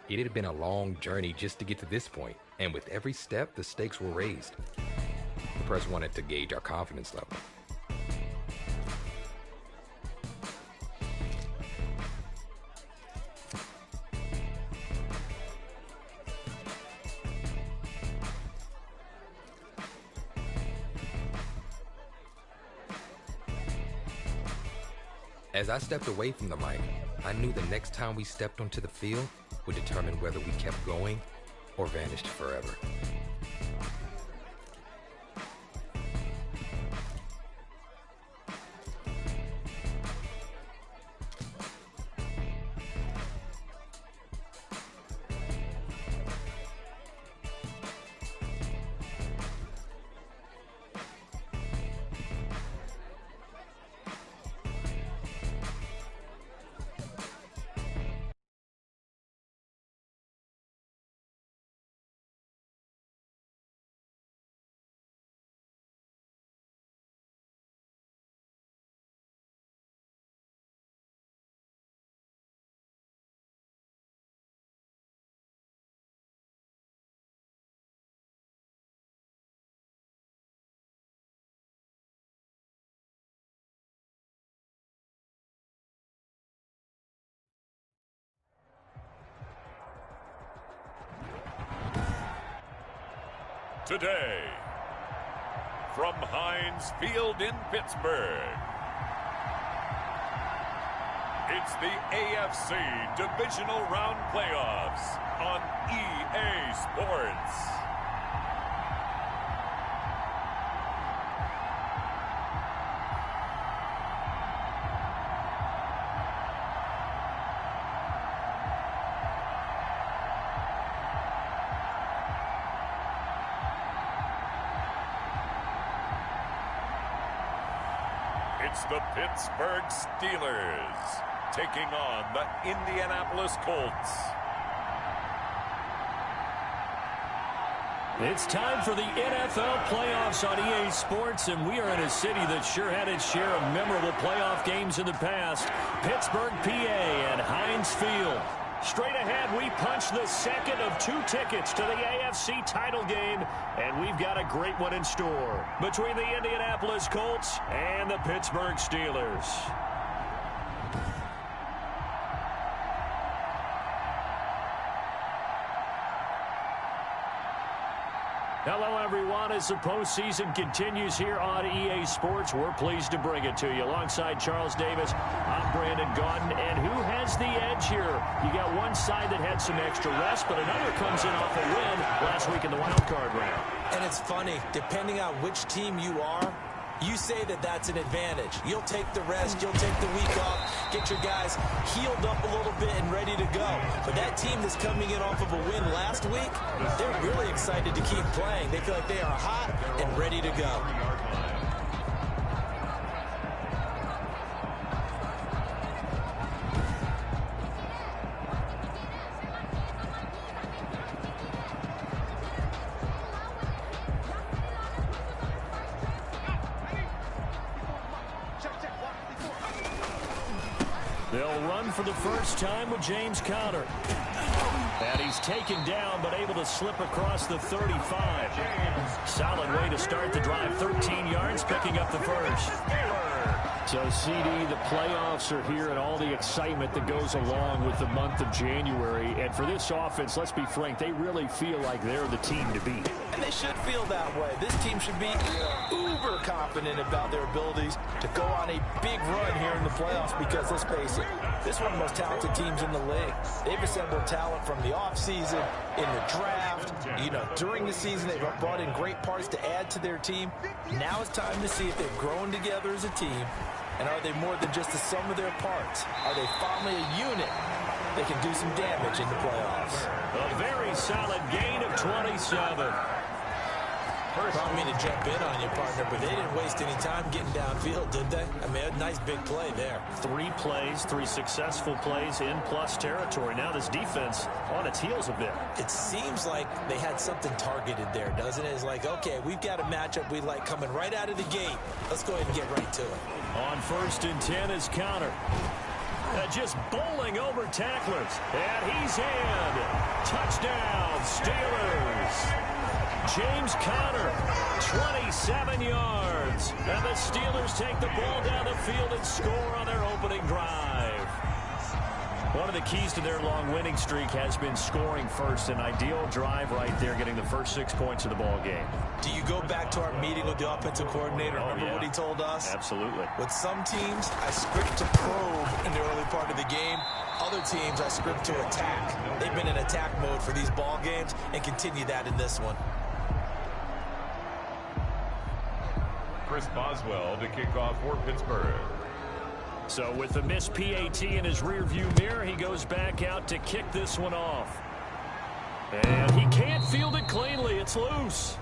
It had been a long journey just to get to this point, and with every step, the stakes were raised. The press wanted to gauge our confidence level. As I stepped away from the mic, I knew the next time we stepped onto the field would determine whether we kept going or vanished forever. Today, from Heinz Field in Pittsburgh, it's the AFC Divisional Round Playoffs on EA Sports. It's the Pittsburgh Steelers taking on the Indianapolis Colts. It's time for the NFL playoffs on EA Sports, and we are in a city that sure had its share of memorable playoff games in the past. Pittsburgh, PA, and Heinz Field. Straight ahead, we punch the second of 2 tickets to the AFC title game, and we've got a great one in store between the Indianapolis Colts and the Pittsburgh Steelers. Hello, everyone. As the postseason continues here on EA Sports, we're pleased to bring it to you. Alongside Charles Davis, I'm Brandon Gaudin. And who has the edge here? You got one side that had some extra rest, but another comes in off a win last week in the wild card round. And it's funny, depending on which team you are, you say that that's an advantage. You'll take the rest, you'll take the week off, get your guys healed up a little bit and ready to go. But that team that's coming in off of a win last week, they're really excited to keep playing. They feel like they are hot and ready to go. They'll run for the first time with James Conner. And he's taken down, but able to slip across the 35. Solid way to start the drive. 13 yards, picking up the first. So, CD, the playoffs are here and all the excitement that goes along with the month of January. And for this offense, let's be frank, they really feel like they're the team to beat. And they should feel that way. This team should be uber confident about their abilities to go on a big run here in the playoffs because, let's face it, this is one of the most talented teams in the league. They've assembled talent from the offseason, in the draft, during the season. They've brought in great parts to add to their team. Now it's time to see if they've grown together as a team. And are they more than just the sum of their parts? Are they finally a unit that can do some damage in the playoffs? A very solid gain of 27. Brought me to jump in on you, partner, but they didn't waste any time getting downfield, did they? I mean, a nice big play there. 3 plays, 3 successful plays in plus territory. Now this defense on its heels a bit. It seems like they had something targeted there, doesn't it? It's like, okay, we've got a matchup we like coming right out of the gate. Let's go ahead and get right to it. On 1st and 10 is Conner. Just bowling over tacklers. And he's in. Touchdown, Steelers. James Conner, 27 yards. And the Steelers take the ball down the field and score on their opening drive. One of the keys to their long winning streak has been scoring first. An ideal drive right there, getting the first 6 points of the ball game. Do you go back to our meeting with the offensive coordinator? Remember what he told us? Absolutely. With some teams, I script to probe in the early part of the game. Other teams, I script to attack. They've been in attack mode for these ball games and continue that in this one. Chris Boswell to kick off for Pittsburgh. So with the missed PAT in his rearview mirror, he goes back out to kick this one off. And he can't field it cleanly. It's loose.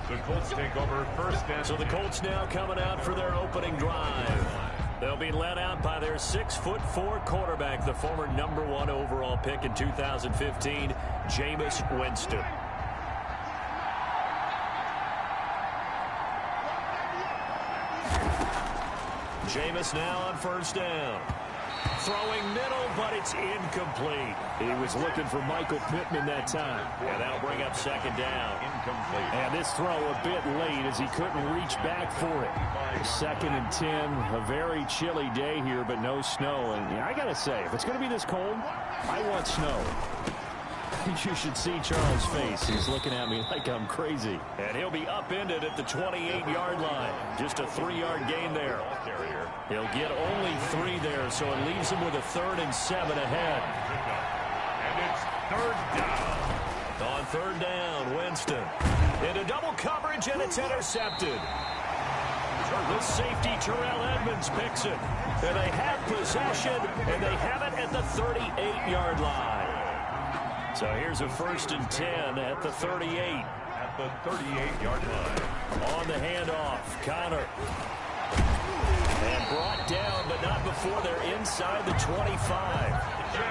The Colts take over first and... So the Colts now coming out for their opening drive. They'll be led out by their 6'4" quarterback, the former #1 overall pick in 2015, Jameis Winston. Jameis now on first down. Throwing middle, but it's incomplete. He was looking for Michael Pittman that time. And that'll bring up second down. Incomplete. And this throw a bit late as he couldn't reach back for it. 2nd and 10, a very chilly day here, but no snow. And I got to say, if it's going to be this cold, I want snow. You should see Charles' face. He's looking at me like I'm crazy. And he'll be upended at the 28-yard line. Just a 3-yard gain there. He'll get only 3 there, so it leaves him with a 3rd and 7 ahead. And it's third down. On third down, Winston. Into double coverage, and it's intercepted. The safety, Terrell Edmonds, picks it. And they have possession, and they have it at the 38-yard line. So here's a 1st and 10 at the 38. At the 38-yard line. On the handoff, Conner. And brought down, but not before they're inside the 25.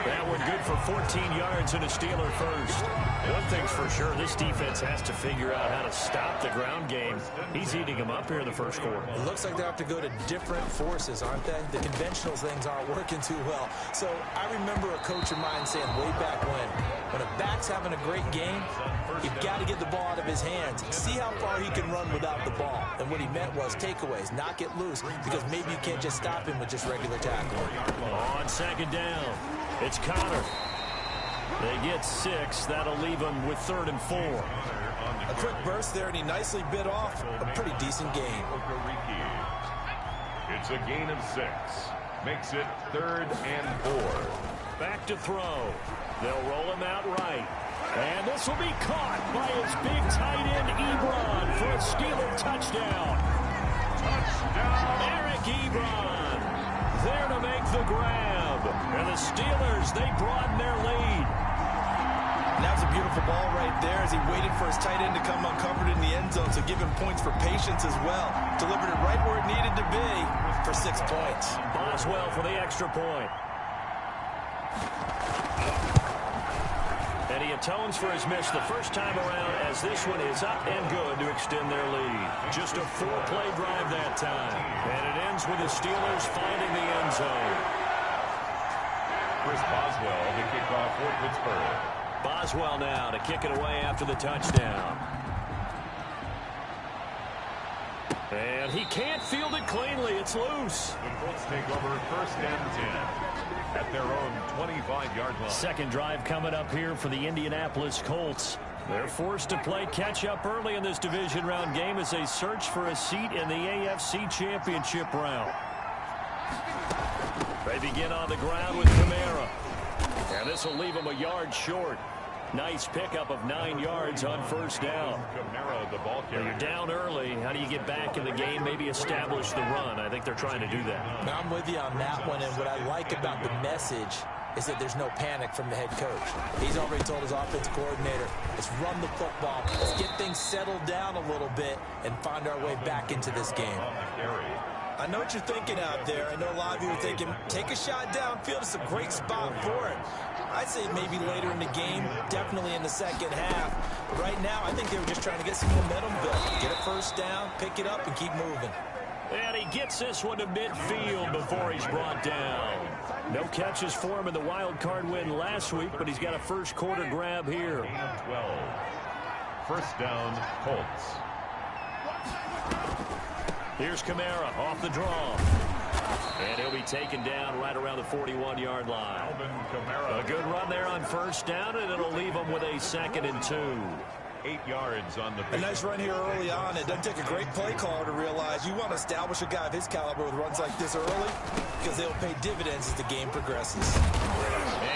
That one good for 14 yards and a Steeler first. One thing's for sure, this defense has to figure out how to stop the ground game. He's eating them up here in the first quarter. It looks like they have to go to different forces, aren't they? The conventional things aren't working too well. So I remember a coach of mine saying way back when a back's having a great game, you've got to get the ball out of his hands. See how far he can run without the ball. And what he meant was takeaways, knock it loose, because maybe you can't just stop him with just regular tackling. On second down, it's Conner. They get 6. That'll leave him with 3rd and 4. A quick burst there, and he nicely bit off a pretty decent gain. It's a gain of 6. Makes it 3rd and 4. Back to throw. They'll roll him out right. And this will be caught by his big tight end, Ebron, for a Steeler touchdown. Eric Ebron there to make the grab. And the Steelers, they broaden their lead. And that was a beautiful ball right there as he waited for his tight end to come uncovered in the end zone, so give him points for patience as well. Delivered it right where it needed to be for 6 points. Boswell for the extra point. And he atones for his miss the first time around as this one is up and good to extend their lead. Just a 4-play drive that time. And it ends with the Steelers finding the end zone. Chris Boswell to kick off for Pittsburgh. Boswell now to kick it away after the touchdown. And he can't field it cleanly. It's loose. The Colts take over first and 10 at their own 25-yard line. Second drive coming up here for the Indianapolis Colts. They're forced to play catch-up early in this division round game as they search for a seat in the AFC Championship round. They begin on the ground with Kamara. And this will leave them a yard short. Nice pickup of 9 yards on first down. Kamara, the ball carrier. You're down early. How do you get back in the game? Maybe establish the run. I think they're trying to do that. Now, I'm with you on that one, and what I like about the message is that there's no panic from the head coach. He's already told his offensive coordinator, let's run the football. Let's get things settled down a little bit and find our way back into this game. I know what you're thinking out there. I know a lot of you are thinking, take a shot downfield. It's a great spot for it. I'd say maybe later in the game, definitely in the second half. But right now, I think they were just trying to get some momentum built. Get a first down, pick it up, and keep moving. And he gets this one to midfield before he's brought down. No catches for him in the wild card win last week, but he's got a first quarter grab here. 12. First down, Colts. Here's Kamara off the draw. And he'll be taken down right around the 41-yard line. A good run there on first down, and it'll leave him with a 2nd and 2. 8 yards on the A nice run here early on. It doesn't take a great play caller to realize you want to establish a guy of his caliber with runs like this early because they'll pay dividends as the game progresses.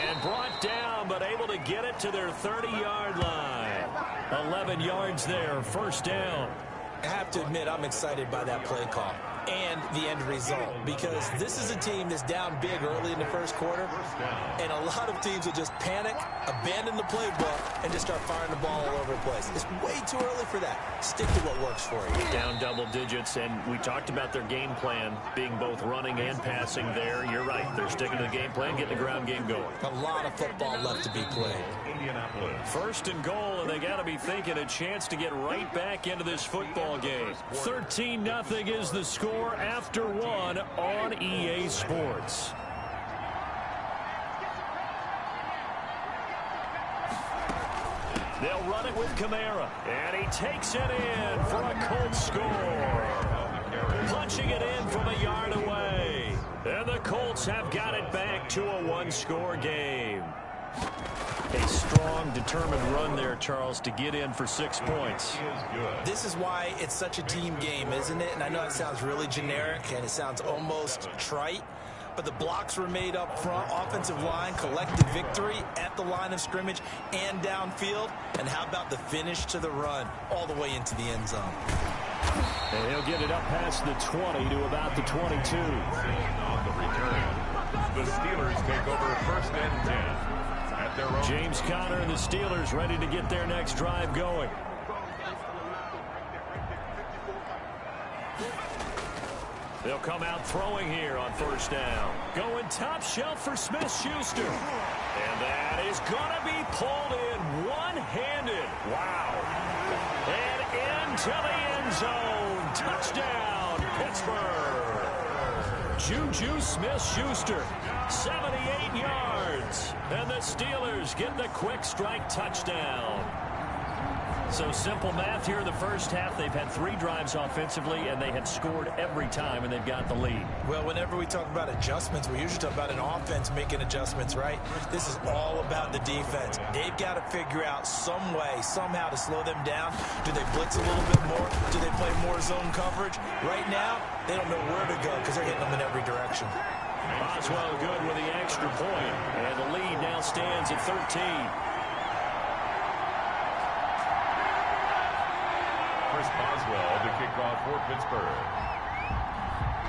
And brought down, but able to get it to their 30-yard line. 11 yards there, first down. I have to admit, I'm excited by that play call and the end result because this is a team that's down big early in the first quarter, and a lot of teams will just panic, abandon the playbook, and just start firing the ball all over the place. It's way too early for that. Stick to what works for you. Down double digits, and we talked about their game plan being both running and passing there. You're right. They're sticking to the game plan, getting the ground game going. A lot of football left to be played. First and goal, and they got to be thinking a chance to get right back into this football game. 13-0 is the score after 1 on EA Sports. They'll run it with Kamara, and he takes it in for a Colts score. Punching it in from a yard away. And the Colts have got it back to a one-score game. A strong, determined run there, Charles, to get in for 6 points. This is why it's such a team game, isn't it? And I know it sounds really generic, and it sounds almost trite, but the blocks were made up front. Offensive line collected victory at the line of scrimmage and downfield. And how about the finish to the run all the way into the end zone? And he'll get it up past the 20 to about the 22. On the return, the Steelers take over first and 10. James Conner and the Steelers ready to get their next drive going. They'll come out throwing here on first down. Going top shelf for Smith-Schuster. And that is going to be pulled in one-handed. Wow. And into the end zone. Touchdown, Pittsburgh. Juju Smith-Schuster, 78 yards. And the Steelers get the quick strike touchdown. So simple math here in the first half. They've had 3 drives offensively, and they have scored every time, and they've got the lead. Well, whenever we talk about adjustments, we usually talk about an offense making adjustments, right? This is all about the defense. They've got to figure out some way, somehow to slow them down. Do they blitz a little bit more? Do they play more zone coverage? Right now, they don't know where to go because they're hitting them in every direction. Boswell good with the extra point, and the lead now stands at 13. Boswell to kick off for Pittsburgh.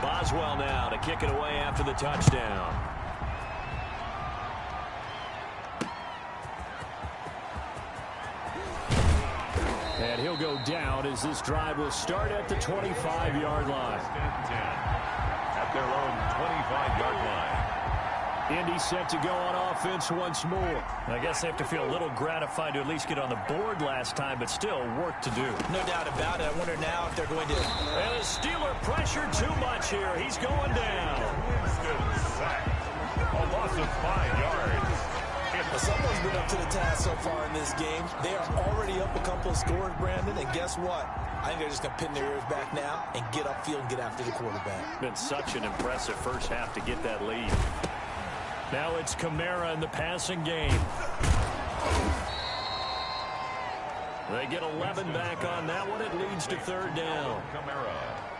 Boswell now to kick it away after the touchdown. And he'll go down as this drive will start at the 25-yard line. At their own 25-yard line. Indy set to go on offense once more. I guess they have to feel a little gratified to at least get on the board last time, but still work to do. No doubt about it. I wonder now if they're going to... And the Steeler pressure too much here. He's going down. A loss of 5 yards. Someone's been up to the task so far in this game. They are already up a couple of scores, Brandon, and guess what? I think they're just going to pin their ears back now and get upfield and get after the quarterback. Been such an impressive first half to get that lead. Now it's Kamara in the passing game. They get 11 back on that one. It leads to third down.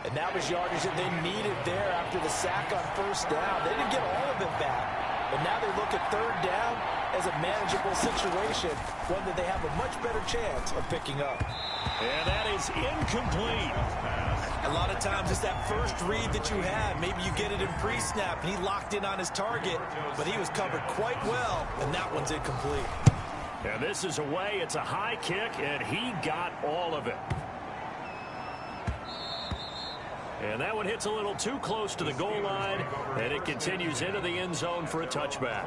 And that was yardage that they needed there after the sack on first down. They didn't get all of it back, but now they look at third down as a manageable situation, one that they have a much better chance of picking up. And that is incomplete. A lot of times it's that first read that you have. Maybe you get it in pre-snap, and he locked in on his target, but he was covered quite well, and that one's incomplete. And this is away. It's a high kick, and he got all of it. And that one hits a little too close to the goal line, and it continues into the end zone for a touchback.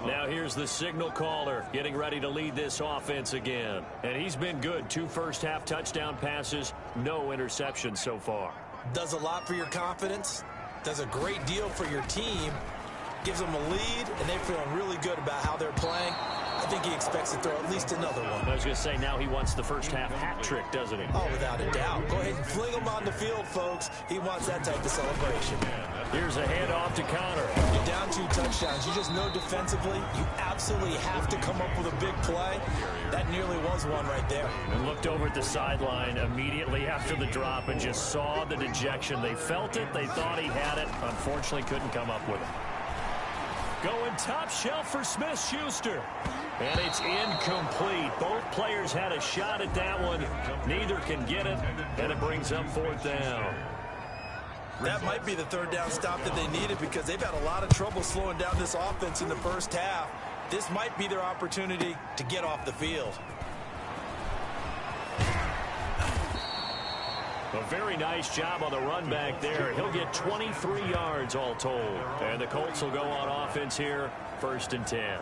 Now here's the signal caller getting ready to lead this offense again. And he's been good. 2 first-half touchdown passes, no interceptions so far. Does a lot for your confidence, does a great deal for your team, gives them a lead, and they're feeling really good about how they're playing. I think he expects to throw at least another one. I was going to say, now he wants the first half hat trick, doesn't he? Oh, without a doubt. Go ahead and fling him on the field, folks. He wants that type of celebration. Here's a handoff to Connor. You're down 2 touchdowns. You just know defensively you absolutely have to come up with a big play. That nearly was one right there. And looked over at the sideline immediately after the drop and just saw the dejection. They felt it. They thought he had it. Unfortunately, couldn't come up with it. Going top shelf for Smith-Schuster. And it's incomplete. Both players had a shot at that one. Neither can get it, and it brings up 4th down. That might be the 3rd down stop that they needed because they've had a lot of trouble slowing down this offense in the first half. This might be their opportunity to get off the field. A very nice job on the run back there. He'll get 23 yards all told. And the Colts will go on offense here, 1st and 10.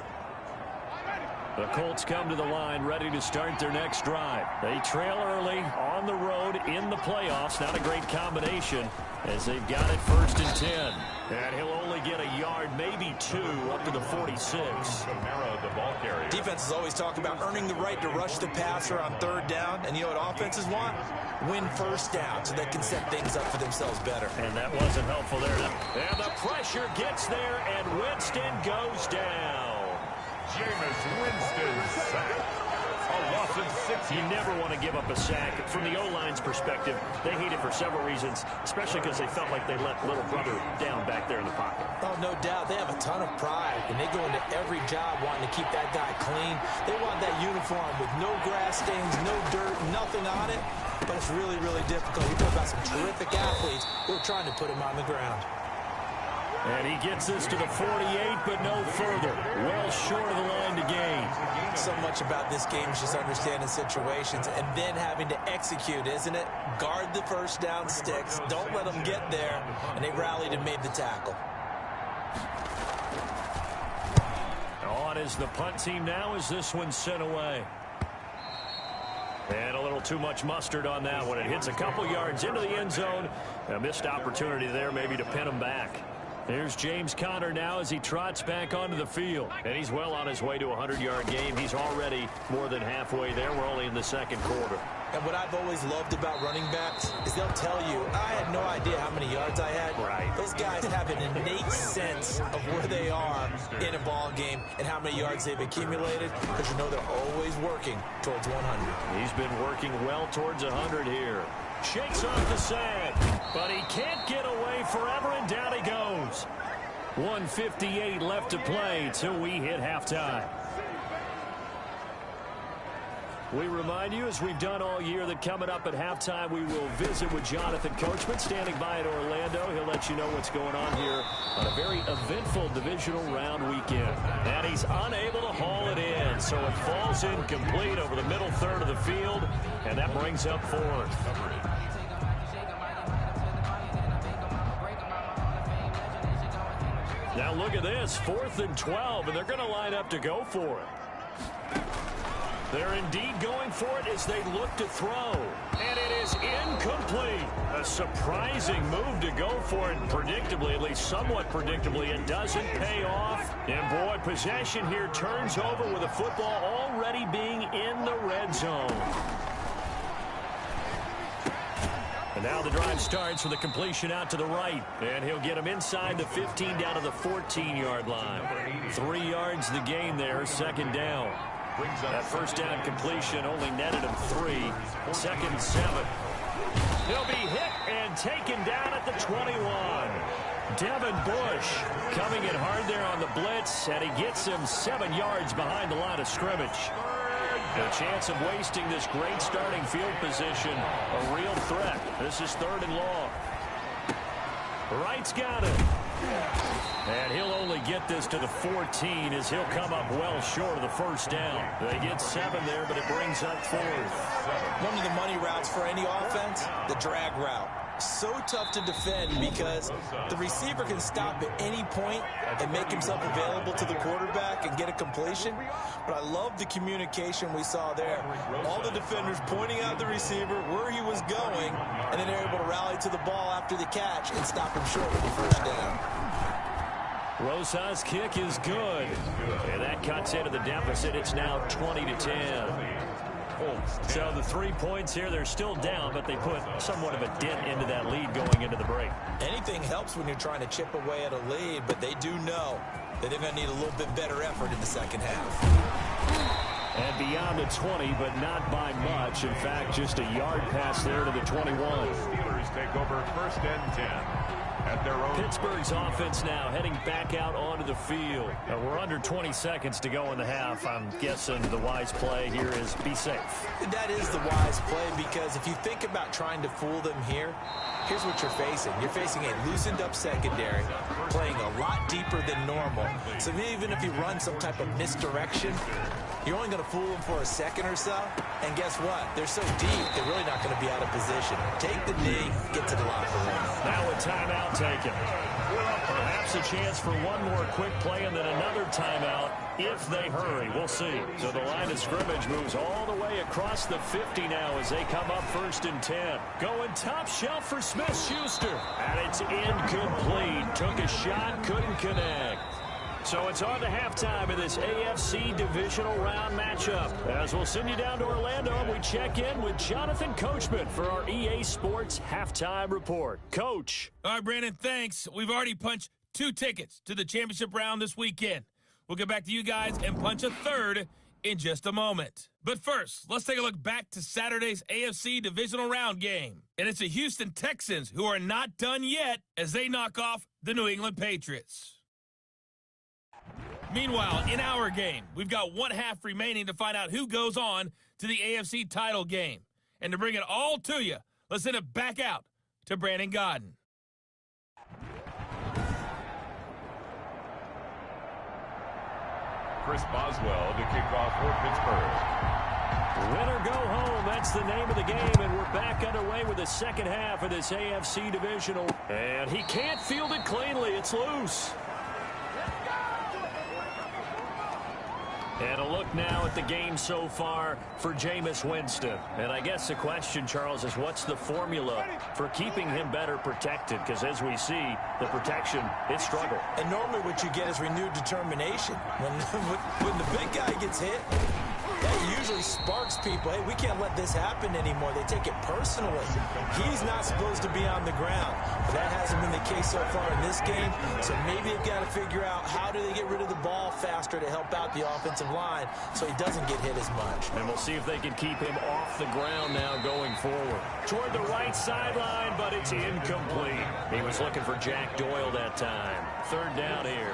The Colts come to the line ready to start their next drive. They trail early on the road in the playoffs. Not a great combination as they've got it 1st and 10. And he'll only get a yard, maybe 2, up to the 46. The ball carrier. Defenses always talk about earning the right to rush the passer on 3rd down. And you know what offenses want? Win 1st down so they can set things up for themselves better. And that wasn't helpful there. And the pressure gets there, and Winston goes down. Jameis Winston sacked. A loss of 6. You never want to give up a sack. From the O-line's perspective, they hate it for several reasons, especially because they felt like they let little brother down back there in the pocket. Oh, no doubt. They have a ton of pride, and they go into every job wanting to keep that guy clean. They want that uniform with no grass stains, no dirt, nothing on it. But it's really, really difficult. We talk about some terrific athletes who are trying to put him on the ground. And he gets this to the 48, but no further. Well short of the line to gain. So much about this game is just understanding situations and then having to execute, isn't it? Guard the 1st down sticks. Don't let them get there. And they rallied and made the tackle. On is the punt team now as this one's sent away. And a little too much mustard on that one. It hits a couple yards into the end zone. A missed opportunity there maybe to pin him back. Here's James Conner now as he trots back onto the field. And he's well on his way to a 100-yard game. He's already more than halfway there. We're only in the 2nd quarter. And what I've always loved about running backs is they'll tell you, I had no idea how many yards I had. Right. Those guys have an innate sense of where they are in a ball game and how many yards they've accumulated because you know they're always working towards 100. He's been working well towards 100 here. Shakes off the sand, but he can't get away forever, and down he goes. 1:58 left to play till we hit halftime. We remind you, as we've done all year, that coming up at halftime, we will visit with Jonathan Coachman, standing by in Orlando. He'll let you know what's going on here on a very eventful divisional round weekend. And he's unable to haul it in, so it falls incomplete over the middle 3rd of the field, and that brings up 4th. Now look at this, 4th and 12, and they're going to line up to go for it. They're indeed going for it as they look to throw. And it is incomplete. A surprising move to go for it. Predictably, at least somewhat predictably, it doesn't pay off. And boy, possession here turns over with the football already being in the red zone. And now the drive starts with a completion out to the right. And he'll get him inside the 15 down to the 14-yard line. 3 yards the gain there, 2nd down. That 1st down completion only netted him 3. 2nd and 7. He'll be hit and taken down at the 21. Devin Bush coming in hard there on the blitz, and he gets him 7 yards behind the line of scrimmage. A chance of wasting this great starting field position, a real threat. This is 3rd and long. Wright's got it. And he'll only get this to the 14 as he'll come up well short of the 1st down. They get 7 there, but it brings up 4th. One of the money routes for any offense, the drag route. so tough to defend because the receiver can stop at any point and make himself available to the quarterback and get a completion. But I love the communication we saw there. All the defenders pointing out the receiver, where he was going, and then they're able to rally to the ball after the catch and stop him short with the first down. Rosa's kick is good. And that cuts into the deficit. It's now 20-10. So the 3 points here, they're still down, but they put somewhat of a dent into that lead going into the break. Anything helps when you're trying to chip away at a lead, but they do know that they're going to need a little bit better effort in the second half. And beyond the 20, but not by much. In fact, just a yard pass there to the 21. Steelers take over first and 10. At their own. Pittsburgh's offense now heading back out onto the field. We're under 20 seconds to go in the half. I'm guessing the wise play here is be safe. That is the wise play, because if you think about trying to fool them here, here's what you're facing. You're facing a loosened up secondary, playing a lot deeper than normal. So even if you run some type of misdirection, you're only going to fool them for a second or so. And guess what? They're so deep, they're really not going to be out of position. Take the knee, get to the locker room. Now a timeout taken. Perhaps a chance for one more quick play and then another timeout if they hurry. We'll see. So the line of scrimmage moves all the way across the 50 now as they come up first and 10. Going top shelf for Smith-Schuster. And it's incomplete. Took a shot, couldn't connect. So it's on to halftime of this AFC Divisional Round matchup. As we'll send you down to Orlando, we check in with Jonathan Coachman for our EA Sports Halftime Report. Coach. All right, Brandon, thanks. We've already punched 2 tickets to the championship round this weekend. We'll get back to you guys and punch a third in just a moment. But first, let's take a look back to Saturday's AFC Divisional Round game. And it's the Houston Texans who are not done yet as they knock off the New England Patriots. Meanwhile, in our game, we've got 1 half remaining to find out who goes on to the AFC title game. And to bring it all to you, let's send it back out to Brandon Godden. Chris Boswell to kick off for Pittsburgh. Win or go home, that's the name of the game, and we're back underway with the second half of this AFC Divisional. And he can't field it cleanly. It's loose. And a look now at the game so far for Jameis Winston. And I guess the question, Charles, is what's the formula for keeping him better protected? Because as we see, the protection, it struggled. And normally what you get is renewed determination. When the big guy gets hit, that usually sparks people. Hey, we can't let this happen anymore. They take it personally. He's not supposed to be on the ground. But that hasn't been the case so far in this game. So maybe they've got to figure out how do they get rid of the ball faster to help out the offensive line so he doesn't get hit as much. And we'll see if they can keep him off the ground now going forward. Toward the right sideline, but it's incomplete. He was looking for Jack Doyle that time. Third down here.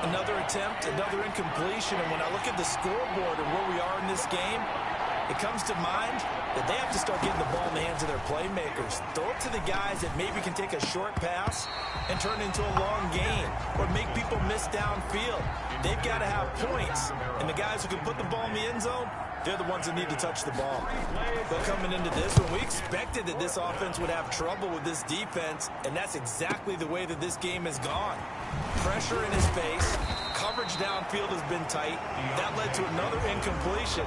Another attempt, another incompletion, and when I look at the scoreboard and where we are in this game, it comes to mind that they have to start getting the ball in the hands of their playmakers. Throw it to the guys that maybe can take a short pass and turn it into a long gain or make people miss downfield. They've got to have points, and the guys who can put the ball in the end zone, they're the ones that need to touch the ball. But coming into this one, we expected that this offense would have trouble with this defense, and that's exactly the way that this game has gone. Pressure in his face, coverage downfield has been tight. That led to another incompletion.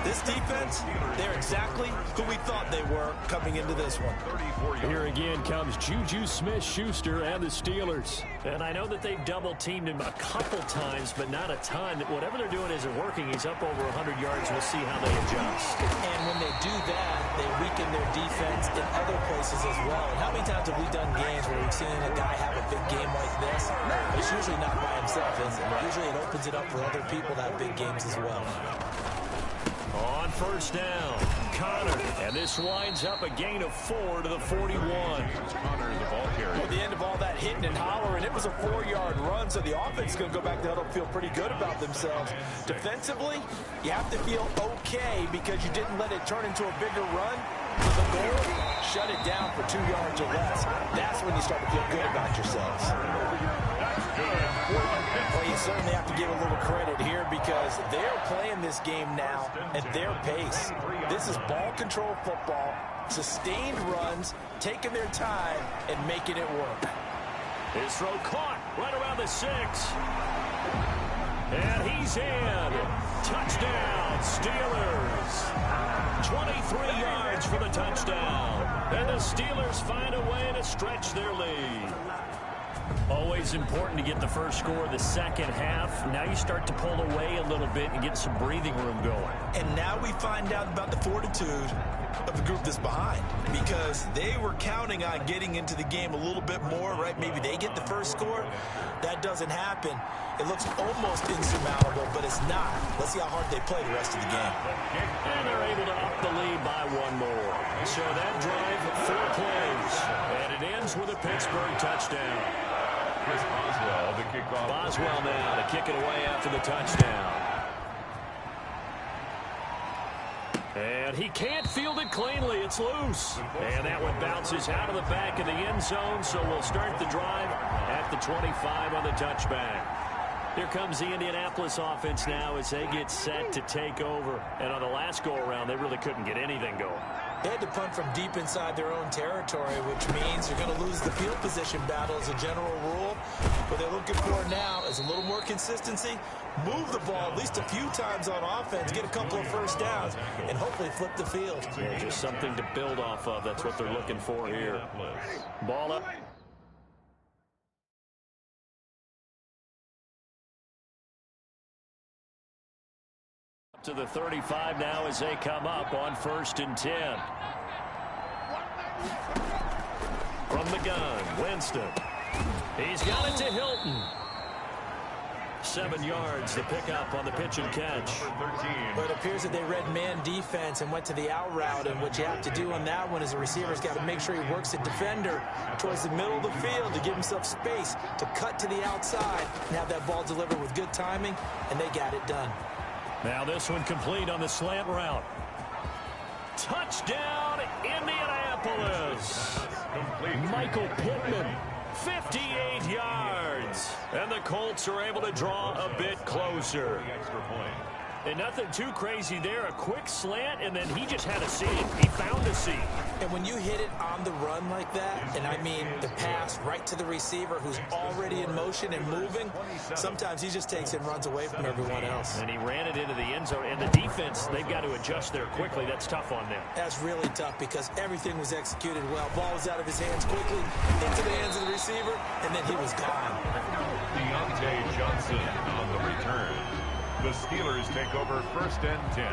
This defense, they're exactly who we thought they were coming into this one. Here again comes Juju Smith-Schuster and the Steelers. And I know that they've double-teamed him a couple times, but not a ton. Whatever they're doing isn't working. He's up over 100 yards. We'll see how they adjust. And when they do that, they weaken their defense in other places as well. And how many times have we done games where we've seen a guy have a big game like this? It's usually not by himself, is it? Usually it opens it up for other people to have big games as well. On first down, Connor, and this winds up a gain of 4 to the 41. Connor, the ball carrier. At the end of all that hitting and hollering, it was a 4-yard run, so the offense is going to go back to huddle and feel pretty good about themselves. Defensively, you have to feel okay because you didn't let it turn into a bigger run. So the goal, shut it down for 2 yards or less. That's when you start to feel good about yourselves. good for a hit. Well, you certainly have to give a little credit here because they're playing this game now at their pace. This is ball control football, sustained runs, taking their time, and making it work. His throw caught right around the 6. And he's in. Touchdown, Steelers. 23 yards for the touchdown. And the Steelers find a way to stretch their lead. Always important to get the first score of the second half. Now you start to pull away a little bit and get some breathing room going. And now we find out about the fortitude of the group that's behind because they were counting on getting into the game a little bit more, right? Maybe they get the first score. That doesn't happen. It looks almost insurmountable, but it's not. Let's see how hard they play the rest of the game. And they're able to up the lead by one more. So that drive, 4 plays. And it ends with a Pittsburgh touchdown. Here's Boswell, the kickoff. Boswell now to kick it away after the touchdown. And he can't field it cleanly. It's loose. And that one bounces out of the back of the end zone, so we'll start the drive at the 25 on the touchback. Here comes the Indianapolis offense now as they get set to take over. And on the last go-around, they really couldn't get anything going. They had to punt from deep inside their own territory, which means you're going to lose the field position battle as a general rule. What they're looking for now is a little more consistency, move the ball at least a few times on offense, get a couple of first downs, and hopefully flip the field. Yeah, just something to build off of. That's what they're looking for here. Ball up. To the 35 now as they come up on 1st and 10. From the gun, Winston. He's got it to Hilton. 7 yards to pick up on the pitch and catch. But it appears that they read man defense and went to the out route, and what you have to do on that one is the receiver's got to make sure he works the defender towards the middle of the field to give himself space to cut to the outside and have that ball delivered with good timing, and they got it done. Now this one complete on the slant route. Touchdown, Indianapolis. Michael Pittman, 58 yards. And the Colts are able to draw a bit closer. Extra point. And nothing too crazy there. A quick slant, and then he just had a seam. He found a seam. And when you hit it on the run like that, and I mean the pass right to the receiver who's already in motion and moving, sometimes he just takes it and runs away from everyone else. And he ran it into the end zone. And the defense, they've got to adjust there quickly. That's tough on them. That's really tough because everything was executed well. Ball was out of his hands quickly, into the hands of the receiver, and then he was gone. Deontay Johnson on the return. The Steelers take over 1st and 10.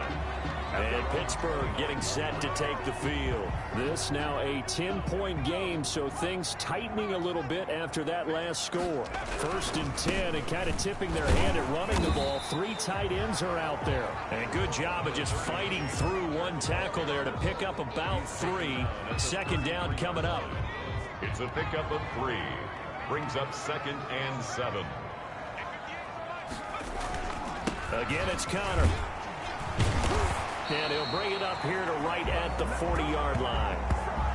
And Pittsburgh getting set to take the field. This now a 10-point game, so things tightening a little bit after that last score. 1st and 10 and kind of tipping their hand at running the ball. 3 tight ends are out there. And good job of just fighting through one tackle there to pick up about 3. 2nd down coming up. It's a pickup of 3. Brings up 2nd and 7. Again, it's Connor. And he'll bring it up here to right at the 40-yard line.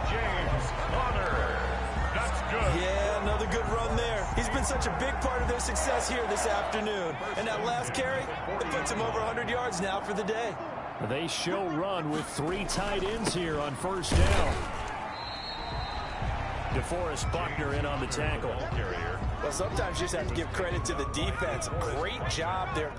James Conner. That's good. Yeah, another good run there. He's been such a big part of their success here this afternoon. And that last carry, it puts him over 100 yards now for the day. They show run with 3 tight ends here on 1st down. DeForest Buckner in on the tackle. Well, sometimes you just have to give credit to the defense. Great job there.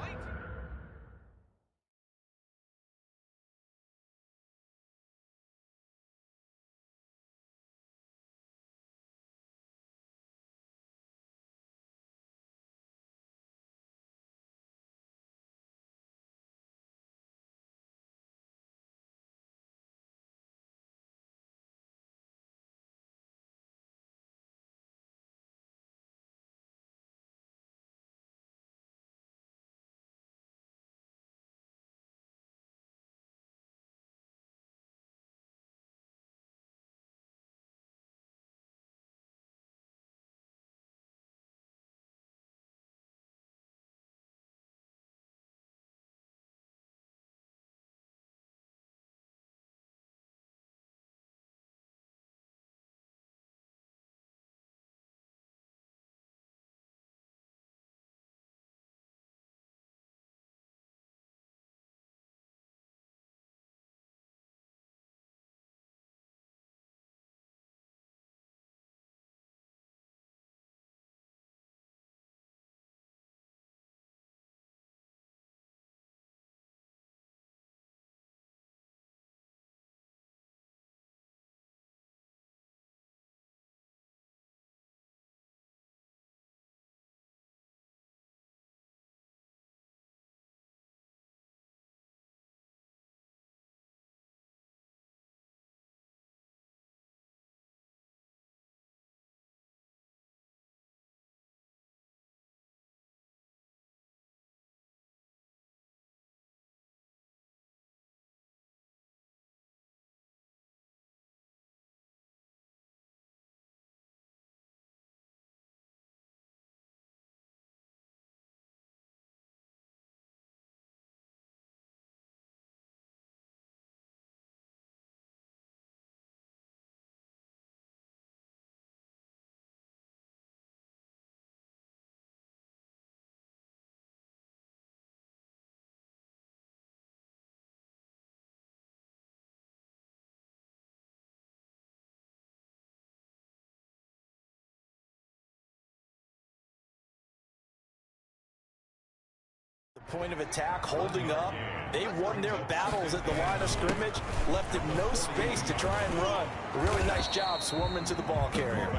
point of attack, holding up. They won their battles at the line of scrimmage, left him no space to try and run. A really nice job swarming to the ball carrier.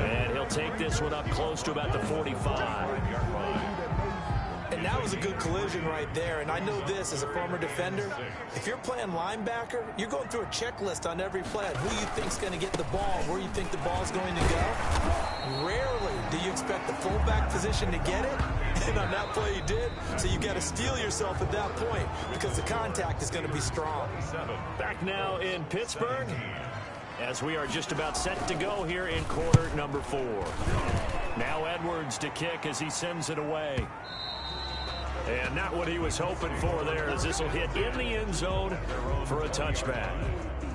And he'll take this one up close to about the 45. And that was a good collision right there. And I know this as a former defender. If you're playing linebacker, you're going through a checklist on every play. Who you think's going to get the ball, where you think the ball's going to go. Rarely do you expect the fullback position to get it. And on that play, he did. So you got to steel yourself at that point because the contact is going to be strong. Back now in Pittsburgh as we are just about set to go here in quarter number 4. Now Edwards to kick as he sends it away. And not what he was hoping for there, as this will hit in the end zone for a touchback.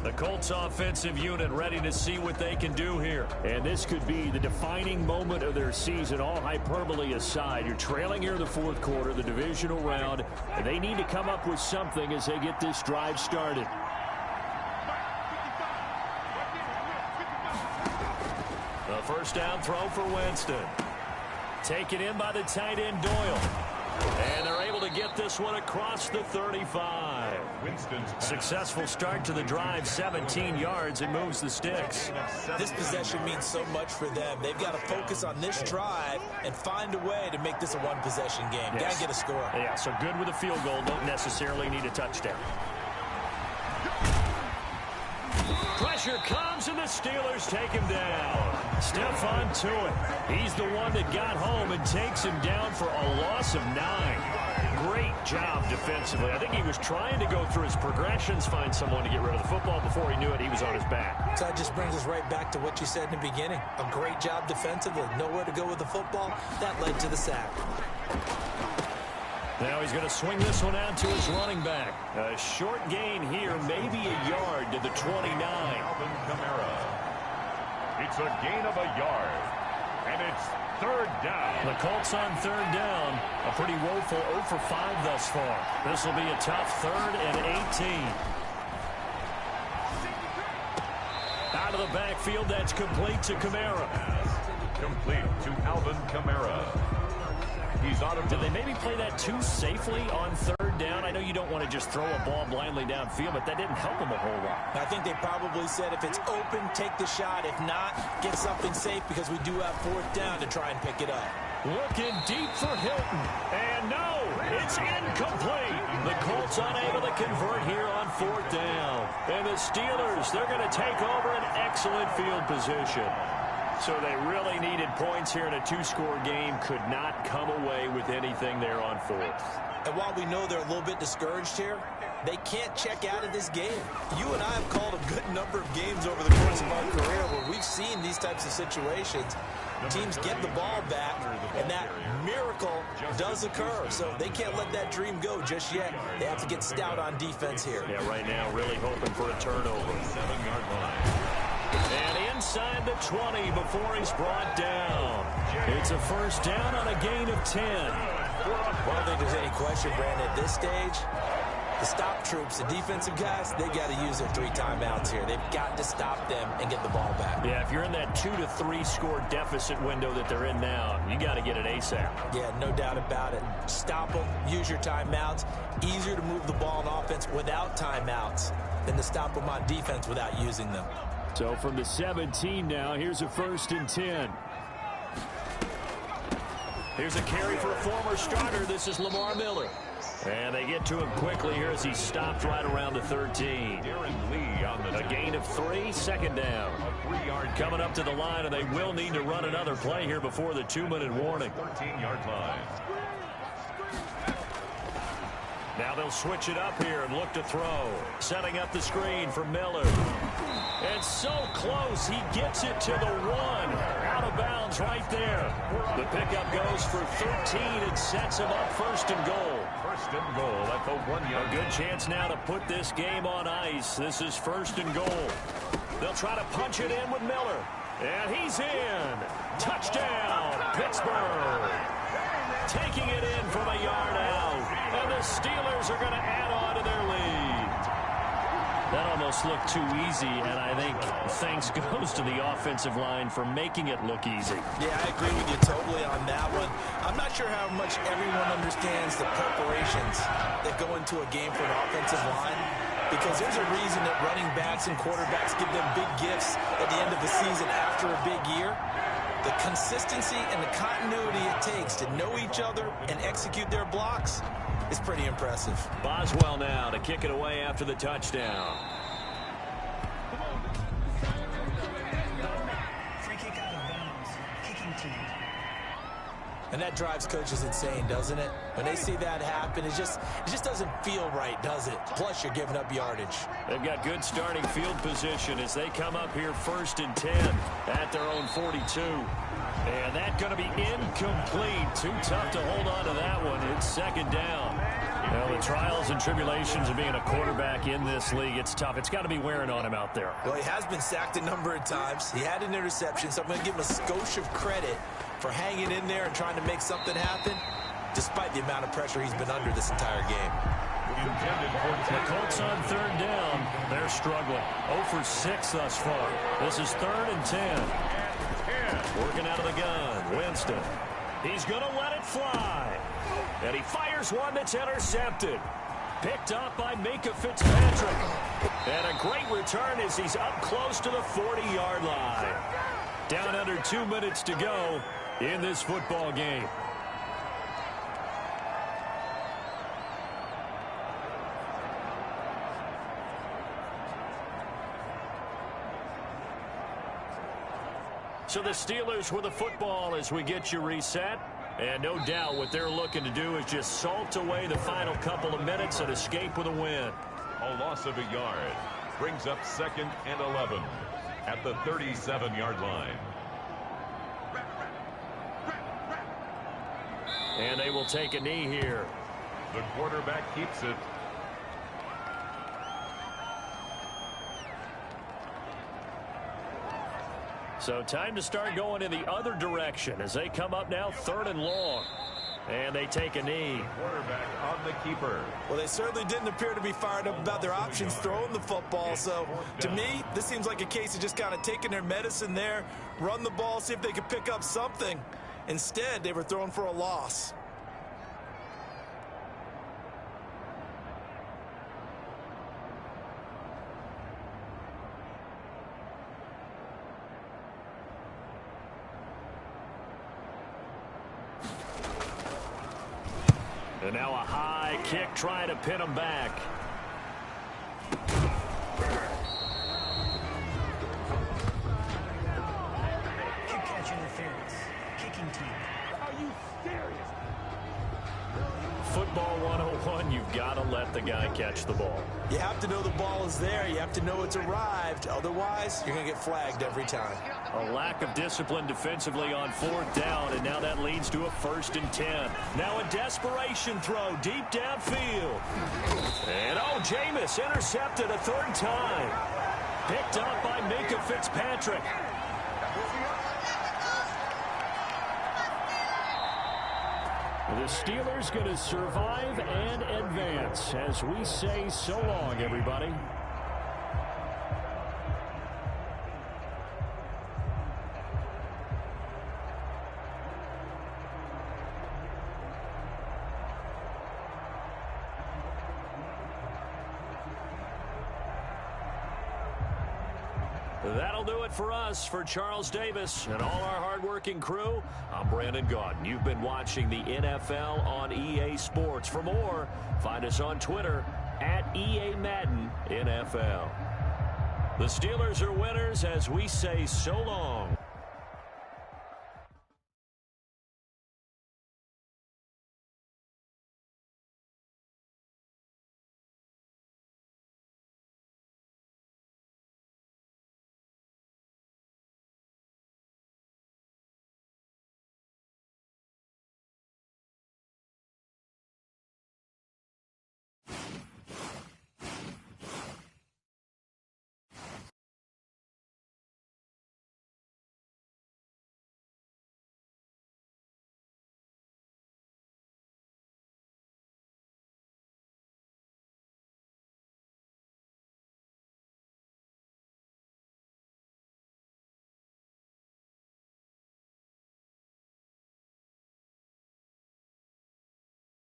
The Colts offensive unit ready to see what they can do here. And this could be the defining moment of their season, all hyperbole aside. You're trailing here in the fourth quarter, the divisional round, and they need to come up with something as they get this drive started. The first down throw for Winston. Taken in by the tight end Doyle. And they're able to get this one across the 35. Successful start to the drive, 17 yards, and moves the sticks. This possession means so much for them. They've got to focus on this drive and find a way to make this a one-possession game. Yes. Got to get a score. Yeah, so good with a field goal. Don't necessarily need a touchdown. Pressure comes, and the Steelers take him down. Stephon Tuitt. He's the one that got home and takes him down for a loss of 9. Great job defensively. I think he was trying to go through his progressions, find someone to get rid of the football. Before he knew it, he was on his back. So that just brings us right back to what you said in the beginning. A great job defensively. Nowhere to go with the football. That led to the sack. Now he's going to swing this one out to his running back. A short gain here, maybe a yard to the 29. It's a gain of a yard, and it's third down. The Colts on third down. A pretty woeful 0 for 5 thus far. This will be a tough 3rd and 18. Out of the backfield, that's complete to Kamara. Complete to Alvin Kamara. He's out of. Did they maybe play that too safely on third down? I know you don't want to just throw a ball blindly downfield, but that didn't help them a whole lot. I think they probably said if it's open, take the shot. If not, get something safe because we do have fourth down to try and pick it up. Looking deep for Hilton. And no, it's incomplete. The Colts unable to convert here on fourth down. And the Steelers, they're going to take over an excellent field position. So they really needed points here in a 2-score game. Could not come away with anything there on fourth. And while we know they're a little bit discouraged here, they can't check out of this game. You and I have called a good number of games over the course of our career where we've seen these types of situations. Teams get the ball back, and that miracle does occur. So they can't let that dream go just yet. They have to get stout on defense here. Yeah, right now really hoping for a turnover. 7-yard line. And inside the 20 before he's brought down. It's a first down on a gain of 10. Well, I don't think there's any question, Brandon, at this stage, the stop troops, the defensive guys, they got to use their 3 timeouts here. They've got to stop them and get the ball back. Yeah, if you're in that 2 to 3 score deficit window that they're in now, you got to get it ASAP. Yeah, no doubt about it. Stop them, use your timeouts. Easier to move the ball on offense without timeouts than to stop them on defense without using them. So from the 17 now, here's a 1st and 10. Here's a carry for a former starter. This is Lamar Miller. And they get to him quickly here as he stopped right around the 13. A gain of 3, 2nd down. Coming up to the line, and they will need to run another play here before the 2-minute warning. 13-yard line. Now they'll switch it up here and look to throw. Setting up the screen for Miller. And so close, he gets it to the 1. Out of bounds right there. The pickup goes for 13 and sets him up 1st and goal. 1st and goal at the 1-yard. A good chance now to put this game on ice. This is 1st and goal. They'll try to punch it in with Miller. And he's in. Touchdown, Pittsburgh. Taking it in from a yard out. And the Steelers are going to add on to their lead. That almost looked too easy, and I think thanks goes to the offensive line for making it look easy. Yeah, I agree with you totally on that one. I'm not sure how much everyone understands the preparations that go into a game for an offensive line, because there's a reason that running backs and quarterbacks give them big gifts at the end of the season after a big year. The consistency and the continuity it takes to know each other and execute their blocks is pretty impressive. Boswell now to kick it away after the touchdown. Free kick out of bounds. Kicking team. And that drives coaches insane, doesn't it? When they see that happen, it just doesn't feel right, does it? Plus, you're giving up yardage. They've got good starting field position as they come up here 1st and 10 at their own 42. And that's going to be incomplete. Too tough to hold on to that one. It's 2nd down. You know, the trials and tribulations of being a quarterback in this league, it's tough. It's got to be wearing on him out there. Well, he has been sacked a number of times. He had an interception, so I'm going to give him a skosh of credit for hanging in there and trying to make something happen, despite the amount of pressure he's been under this entire game. The Colts on 3rd down. They're struggling. 0 for 6 thus far. This is 3rd and 10. Working out of the gun. Winston. He's going to let it fly. And he fires one that's intercepted. Picked up by Micah Fitzpatrick. And a great return as he's up close to the 40-yard line. Down under 2 minutes to go in this football game. So the Steelers with the football as we get you reset. And no doubt what they're looking to do is just salt away the final couple of minutes and escape with a win. A loss of a yard brings up 2nd and 11 at the 37-yard line. And they will take a knee here. The quarterback keeps it. So time to start going in the other direction as they come up now 3rd and long. And they take a knee. Quarterback on the keeper. Well, they certainly didn't appear to be fired up about their options throwing the football. So, to me, this seems like a case of just kind of taking their medicine there, run the ball, see if they could pick up something. Instead, they were throwing for a loss. And now a high kick trying to pin him back. Kick catch interference. Kicking team. Are you serious? Football 101, you've got to let the guy catch the ball. You have to know the ball is there. You have to know it's arrived. Otherwise, you're going to get flagged every time. A lack of discipline defensively on 4th down, and now that leads to a 1st and 10. Now a desperation throw deep downfield. And Jameis intercepted a 3rd time. Picked up by Micah Fitzpatrick. The Steelers going to survive and advance as we say so long, everybody. That'll do it for us. For Charles Davis and all our hardworking crew, I'm Brandon Gaudin. You've been watching the NFL on EA Sports. For more, find us on Twitter at EA Madden NFL. The Steelers are winners as we say so long.